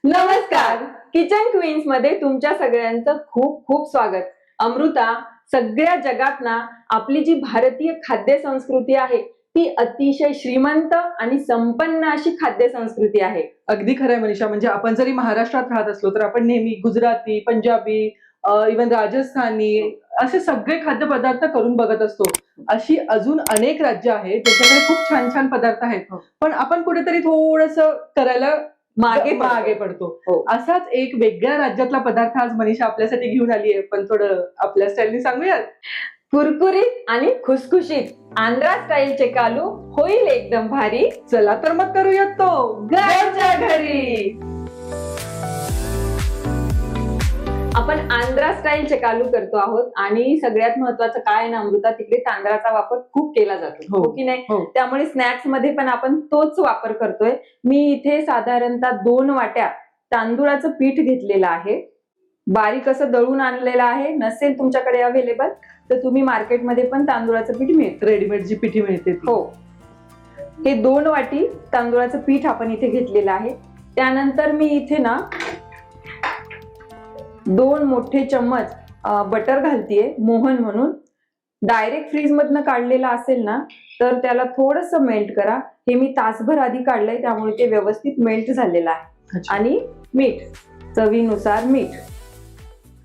नमस्कार. Kitchen queens मध्ये तुमच्या सगळ्यांचं खूप खूप स्वागत. अमृता, सगळ्या जगात ना आपली जी भारतीय खाद्य संस्कृती आहे ती अतिशय श्रीमंत आणि संपन्न अशी खाद्य संस्कृती आहे. अगदी खरंय मनीषा. म्हणजे आपण जरी महाराष्ट्रात राहत असलो तर आपण नेहमी गुजराती, पंजाबी, इव्हन राजस्थानी असे सगळे खाद्यपदार्थ करून बघत असतो. अशी अजून अनेक राज्य आहेत ज्यांच्याकडे खूप छान छान पदार्थ आहेत, पण आपण कुठेतरी थोडस करायला मागे पडतो. असाच एक वेगळ्या राज्यातला पदार्थ आज मनीषा आपल्यासाठी घेऊन आली आहे, पण थोडं आपल्या स्टाईलनी सांगूयात. कुरकुरीत आणि खुसखुशीत आंध्रा स्टाईल चेकालू होईल एकदम भारी. चला तर मग करूयात तो घरच्या घरी. आपण आंध्रा स्टाईल चेकालू करतो आहोत आणि सगळ्यात महत्वाचं काय ना अमृता, तिकडे तांदळाचा वापर खूप केला जातो, हो की नाही? त्यामुळे स्नॅक्स मध्ये पण आपण तोच वापर करतोय. मी इथे साधारणतः 2 वाट्या तांदूळाचं पीठ घेतलेलं आहे. बारीक असं दळून आणलेलं आहे. नसेल तुमच्याकडे अवेलेबल तर तुम्ही मार्केटमध्ये पण तांदूळाचं पीठ मिळतं, रेडीमेड जी पिठी मिळते. हो, हे 2 वाटी तांदूळाचं पीठ आपण इथे घेतलेलं आहे. त्यानंतर मी इथे ना 2 मोठे चम्मच बटर घालतीये, मोहन म्हणून. डायरेक्ट फ्रीज मधनं काढलेला असेल ना तर त्याला थोडस मेल्ट करा. हे मी तासभर आधी काढलंय त्यामुळे ते व्यवस्थित मेल्ट झालेलं आहे. आणि मीठ, चवीनुसार मीठ.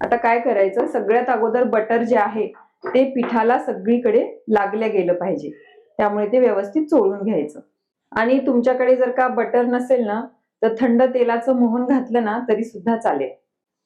आता काय करायचं, सगळ्यात अगोदर बटर जे आहे ते पिठाला सगळीकडे लागल्या गेलं पाहिजे, त्यामुळे ते व्यवस्थित चोळून घ्यायचं. आणि तुमच्याकडे जर का बटर नसेल ना तर थंड तेलाचं मोहन घातलं ना तरी सुद्धा चालेल.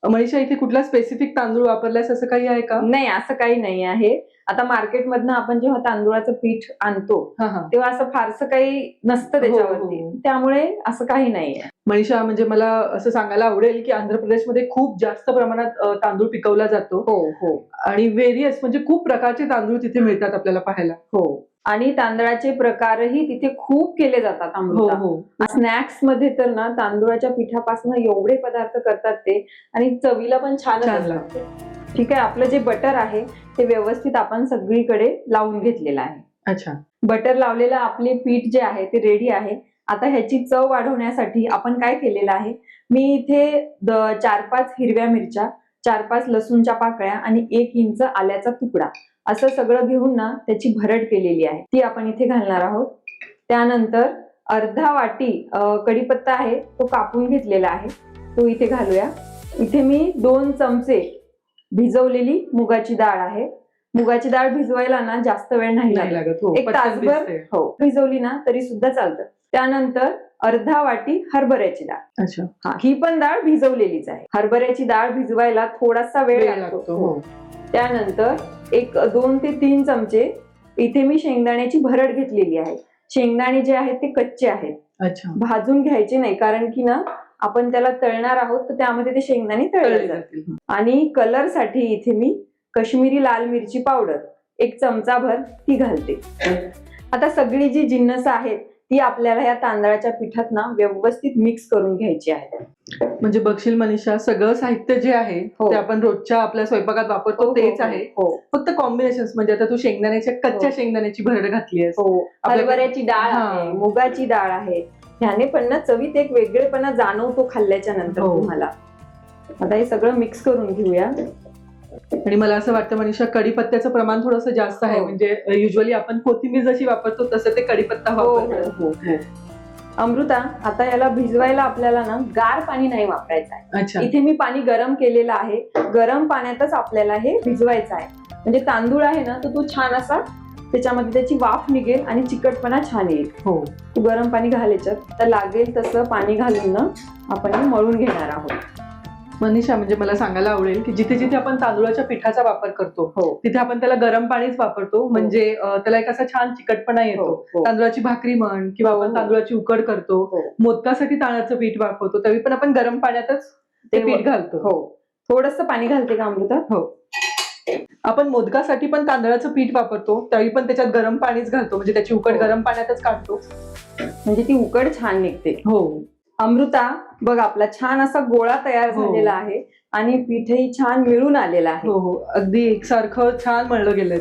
मनीषा, इथे कुठला स्पेसिफिक तांदूळ वापरलास असं काही आहे का? नाही, असं काही नाही आहे. आता मार्केटमधनं आपण जेव्हा तांदूळाचं पीठ आणतो तेव्हा असं फारसं काही नसतं त्याच्यावरती, त्यामुळे असं काही नाहीये. मनीषा, म्हणजे मला असं सांगायला आवडेल की आंध्र प्रदेशमध्ये खूप जास्त प्रमाणात तांदूळ पिकवला जातो. हो, आणि व्हेरियस म्हणजे खूप प्रकारचे तांदूळ तिथे मिळतात आपल्याला पाहायला. हो, आणि तांदळाचे प्रकारही तिथे खूप केले जातात अमृता. स्नॅक्स मध्ये तर ना तांदूळाच्या पिठापासून एवढे पदार्थ करतात ते, आणि चवीला पण छान लागते. ठीक आहे, आपलं जे बटर आहे ते व्यवस्थित आपण सगळीकडे लावून घेतलेलं आहे. अच्छा, बटर लावलेलं आपले पीठ जे आहे ते रेडी आहे. आता ह्याची चव वाढवण्यासाठी आपण काय केलेलं आहे, मी इथे 4-5 हिरव्या मिरच्या, 4-5 लसूणच्या पाकळ्या आणि 1 इंच आल्याचा तुकडा असं सगळं घेऊन ना त्याची भरड केलेली आहे, ती आपण इथे घालणार आहोत. त्यानंतर अर्धा वाटी कढीपत्ता आहे तो कापून घेतलेला आहे, तो इथे घालूया. इथे मी 2 चमचे भिजवलेली मुगाची डाळ आहे. मुगाची डाळ भिजवायला ना जास्त वेळ नाही लागत, 1 तासभर भिजवली ना तरी सुद्धा चालतं. त्यानंतर अर्धा वाटी हरभऱ्याची डाळ. अच्छा, ही पण डाळ भिजवलेलीच आहे. हरभऱ्याची डाळ भिजवायला थोडासा वेळ लागतो. त्यानंतर 2 ते 3 चमचे इथे मी शेंगदाण्याची भरड घेतलेली आहे. शेंगदाणे जे आहेत ते कच्चे आहेत. अच्छा, भाजून घ्यायचे नाही, कारण की ना आपण त्याला तळणार आहोत तर त्यामध्ये ते शेंगदाणे तळले जातील. आणि कलर साठी इथे मी काश्मीरी लाल मिरची पावडर 1 चमचाभर ती घालते. आता सगळी जी जिन्नस आहेत ती आपल्याला या तांदळाच्या पिठात ना व्यवस्थित मिक्स करून घ्यायची आहे. म्हणजे बघशील मनीषा, सगळं साहित्य जे आहे ते आपण रोजच्या आपल्या स्वयंपाकात वापरतो तेच आहे. फक्त कॉम्बिनेशन, म्हणजे आता तू शेंगदाण्याच्या कच्च्या शेंगदाण्याची भरड घातली आहे, हरभऱ्याची डाळ आहे, मुगाची डाळ आहे. ह्याने पण ना चवीत एक वेगळेपणा जाणवतो खाल्ल्याच्या नंतर तुम्हाला. आता हे सगळं मिक्स करून घेऊया. आणि मला असं वाटतं मनीषा, कढीपत्त्याचं प्रमाण थोडंसं जास्त आहे. म्हणजे युजली आपण कोथिंबीर जशी वापरतो तसं ते कढीपत्ता वापरतो. अमृता, आता याला भिजवायला आपल्याला ना गार पाणी नाही वापरायचं आहे. इथे मी पाणी गरम केलेलं आहे. गरम पाण्यातच आपल्याला हे भिजवायचं आहे. म्हणजे तांदूळ आहे ना तर तो छान असा त्याच्यामध्ये त्याची वाफ निघेल आणि चिकटपणा छान येईल. तू गरम पाणी घालायचं, तर लागेल तसं पाणी घालून ना आपण मळून घेणार आहोत. मनीषा, म्हणजे मला सांगायला आवडेल की जिथे जिथे आपण तांदूळाच्या पिठाचा वापर करतो तिथे आपण त्याला गरम पाणीच वापरतो. म्हणजे त्याला एक असा छान चिकटपणा येतो. तांदूळाची भाकरी म्हण किंवा आपण तांदूळाची उकड करतो, मोदकासाठी तांदळाचं पीठ वापरतो, तरी पण आपण गरम पाण्यातच ते पीठ घालतो. थोडस पाणी घालते का अमृता? आपण मोदकासाठी पण तांदळाचं पीठ वापरतो, तरी पण त्याच्यात गरम पाणीच घालतो. म्हणजे त्याची उकड गरम पाण्यातच काढतो, म्हणजे ती उकड छान निघते. अमृता, बघ आपला छान असा गोळा तयार झालेला आहे आणि पीठही छान मिळून आलेला आहे. अगदी एकसारखं छान मळलं गेलंय.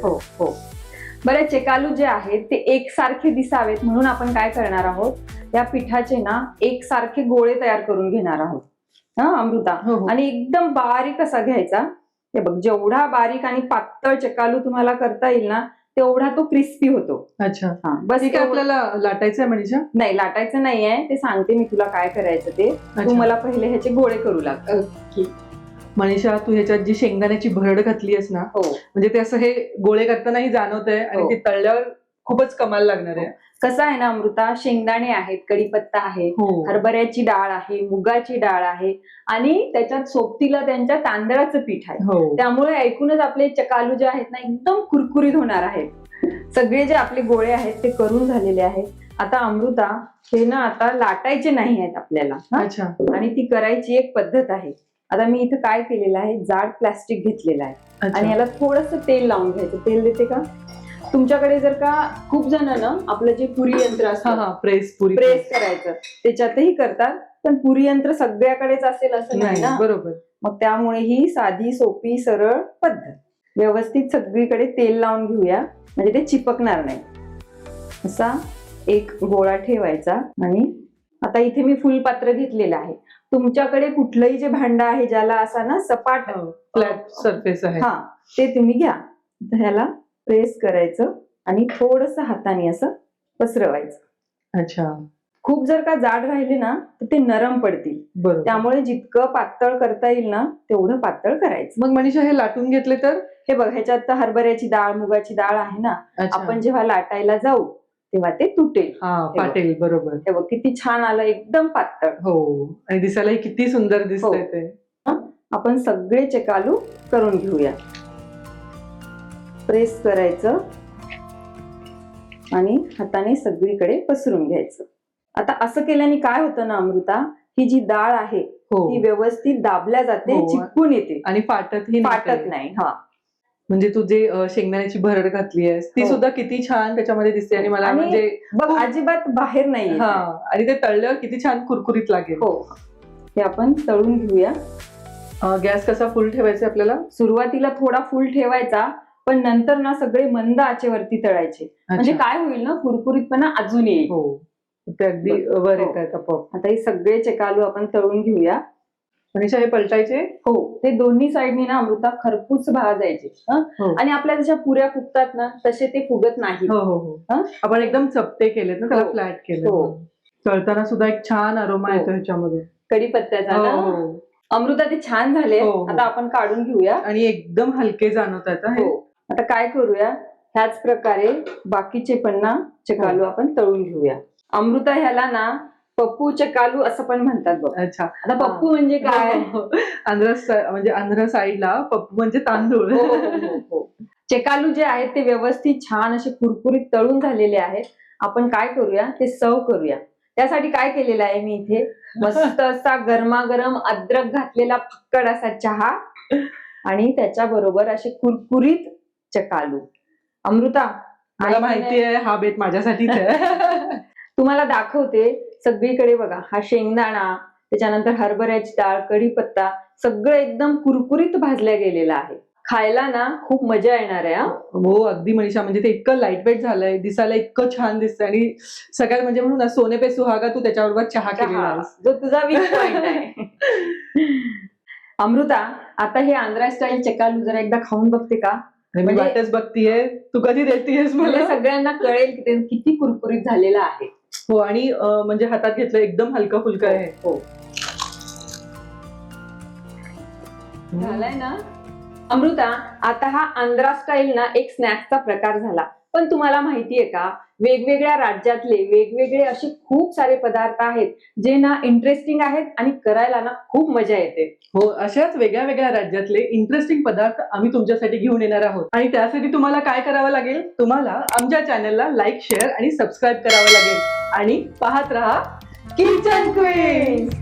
बरं, चेकालू जे आहेत ते एकसारखे दिसावेत म्हणून आपण काय करणार आहोत, या पिठाचे ना एकसारखे गोळे तयार करून घेणार आहोत. हा अमृता, हो, हो. आणि एकदम बारीक असा घ्यायचा. हे बघ, जेवढा बारीक आणि पातळ चकालू तुम्हाला करता येईल ना तेवढा तो क्रिस्पी होतो. अच्छा, हा बस ठीक आहे. आपल्याला लाटायचं आहे मनीषा? नाही, लाटायचं नाहीये, ते सांगते मी तुला काय करायचं ते. तू अच्छा. मला पहिले ह्याचे गोळे करू लाग. ओके. मनीषा, तू ह्याच्यात जी शेंगदाण्याची भरड घातली आहेस ना, हो, म्हणजे ते असं हे गोळे करतानाही जाणवत आहे आणि हो. ते तळल्यावर खूपच कमाल लागणार आहे. कसं आहे ना अमृता, शेंगदाणे आहेत, कढीपत्ता आहे, हो, हरभऱ्याची डाळ आहे, मुगाची डाळ आहे, आणि त्याच्यात सोबतीला त्यांच्या तांदळाचं पीठ आहे. हो. त्यामुळे ऐकूनच आपले चकालू जे आहेत ना एकदम कुरकुरीत होणार आहेत. सगळे जे आपले गोळे आहेत ते करून झालेले आहेत. आता अमृता, हे ना आता लाटायचे नाही आहेत आपल्याला, हा? अच्छा. आणि ती करायची एक पद्धत आहे. आता मी इथं काय केलेलं आहे, जाड प्लास्टिक घेतलेलं आहे आणि अच्छा. याला थोडंसं तेल लावून घ्यायचं. तेल देते का? तुमच्याकडे जर का खूप जण ना आपलं जे पुरी यंत्र हा असतं हा, पुरी प्रेस करायचं त्याच्यातही करतात, पण पुरी यंत्र सगळ्याकडेच असेल असं नाही नाही, ना. बरोबर. मग त्यामुळे ही साधी सोपी सरळ पद्धत. व्यवस्थित सगळीकडे तेल लावून घेऊया, म्हणजे ते चिपकणार नाही. असा एक गोळा ठेवायचा. आणि आता इथे मी फुलपात्र घेतलेलं आहे. तुमच्याकडे कुठलंही जे भांडं आहे ज्याला असा ना सपाट फ्लॅट सरफेस आहे. हा, ते तुम्ही घ्या. तर ह्याला प्रेस करायचं आणि थोडस हाताने असं पसरवायचं. अच्छा, खूप जर का जाड राहिले ना तर ते नरम पडतील. बरोबर. त्यामुळे जितकं पातळ करता येईल ना तेवढं पातळ करायचं. मग मनीषा, हे लाटून घेतले तर? हे बघ, ह्याच्यात तर हरभऱ्याची डाळ, मुगाची डाळ आहे ना. अच्छा. आपण जेव्हा लाटायला जाऊ तेव्हा ते तुटेल. हा, पाटेल. बरोबर. हे बघ किती छान आलं, एकदम पातळ. हो, आणि दिसायलाही किती सुंदर दिसतंय हो. ते. आपण सगळे चकालू करून घेऊया. प्रेस करायचं आणि हाताने सगळीकडे पसरून घ्यायचं. आता असं केल्याने काय होतं ना अमृता, ही जी डाळ आहे हो, ती व्यवस्थित दाबल्या जाते, हो. चिपकून येते, आणि फाटतही फाटत नाही. हा, म्हणजे तू जे शेंगदाण्याची भरड घातली आहेस ती हो. सुद्धा किती छान त्याच्यामध्ये दिसते. आणि मला आणि म्हणजे बघ, अजिबात बाहेर नाही येत हा, आहे. आणि ते तळल्यावर किती छान कुरकुरीत लागेल. हो, हे आपण तळून घेऊया. गॅस कसा फुल ठेवायचा आपल्याला? सुरुवातीला थोडा फुल ठेवायचा, पण नंतर ना सगळे मंद आचेवरती तळायचे. म्हणजे अच्छा. काय होईल ना, कुरकुरीतपणा अजून येईल. हो, ते अगदी वर येत आहेत आपोआप. आता हे सगळे चकालू आपण तळून घेऊया. मनीषा, हे पलटायचे? हो, ते दोन्ही साईडनी ना अमृता खरपूस भाजायचे. हो. आणि आपल्या जशा पुऱ्या फुगतात ना तसे ते फुगत नाही. हो हो हो, हा? आपण एकदम चपटे केलेत ना, त्याला हो. फ्लॅट केलं. हो. तळताना सुद्धा एक छान अरोमा हो. येतो ह्याच्यामध्ये. कढीपत्त्याचा हो, ना. हो. अमृता, ते छान झाले. हो, हो. आता आपण काढून घेऊया. आणि एकदम हलके जाणवत आहेत हे. हो, आता काय करूया, ह्याच प्रकारे बाकीचे पण ना चकालू आपण तळून घेऊया. अमृता, ह्याला ना पप्पू चकालू असं पण म्हणतात बघ. अच्छा. आता पप्पू म्हणजे काय? म्हणजे आंध्र साईडला पप्पू म्हणजे तांदूळ. हो, हो, हो, हो. चकालू जे आहेत ते व्यवस्थित छान असे कुरकुरीत तळून झालेले आहेत. आपण काय करूया, ते सर्व करूया. त्यासाठी काय केलेलं आहे मी इथे, मस्त असा गरमागरम अद्रक घातलेला फक्कड असा चहा आणि त्याच्या बरोबर असे कुरकुरीत चकालू. अमृता, मला माहिती आहे हा बेत माझ्यासाठीच आहे. तुम्हाला दाखवते. सगळीकडे बघा, हा शेंगदाणा, त्याच्यानंतर हरभऱ्याची डाळ, कढीपत्ता सगळं एकदम कुरकुरीत भाजल्या गेलेलं आहे. खायला ना खूप मजा येणार आहे. हो, अगदी मनीषा, म्हणजे ते इतकं लाईट वेट झालंय, दिसायला इतकं छान दिसतंय. आणि सगळ्यात म्हणजे म्हणून ना, सोने पे सुहागा तू त्याच्याबरोबर चहा केलेला आहेस, जो तुझा वीक पॉइंट आहे. अमृता, आता हे आंध्रा स्टाईल चकालू जरा एकदा खाऊन बघते का? मी म्हणजे वाटच बघतीये तू कधी देतेस मला. सगळ्यांना कळेल की ते किती कुरकुरीत झालेलं आहे. हो, आणि म्हणजे हातात घेतलं एकदम हलका फुलका आहे. हो, झालाय ना अमृता. आता हा आंध्रा स्टाईल ना एक स्नॅक्सचा प्रकार झाला. पण तुम्हाला माहितीये का, वेगवेगळ्या राज्यातले वेगवेगळे असे खूप सारे पदार्थ आहेत जे ना इंटरेस्टिंग आहेत आणि करायला ना खूप मजा येते. हो, अशाच वेगळ्या वेगळ्या राज्यातले इंटरेस्टिंग पदार्थ आम्ही तुमच्यासाठी घेऊन येणार आहोत. आणि त्यासाठी तुम्हाला काय करावं लागेल, तुम्हाला आमच्या चॅनलला लाईक, शेअर आणि सबस्क्राईब करावं लागेल. आणि पाहत रहा किचन क्वीन्स.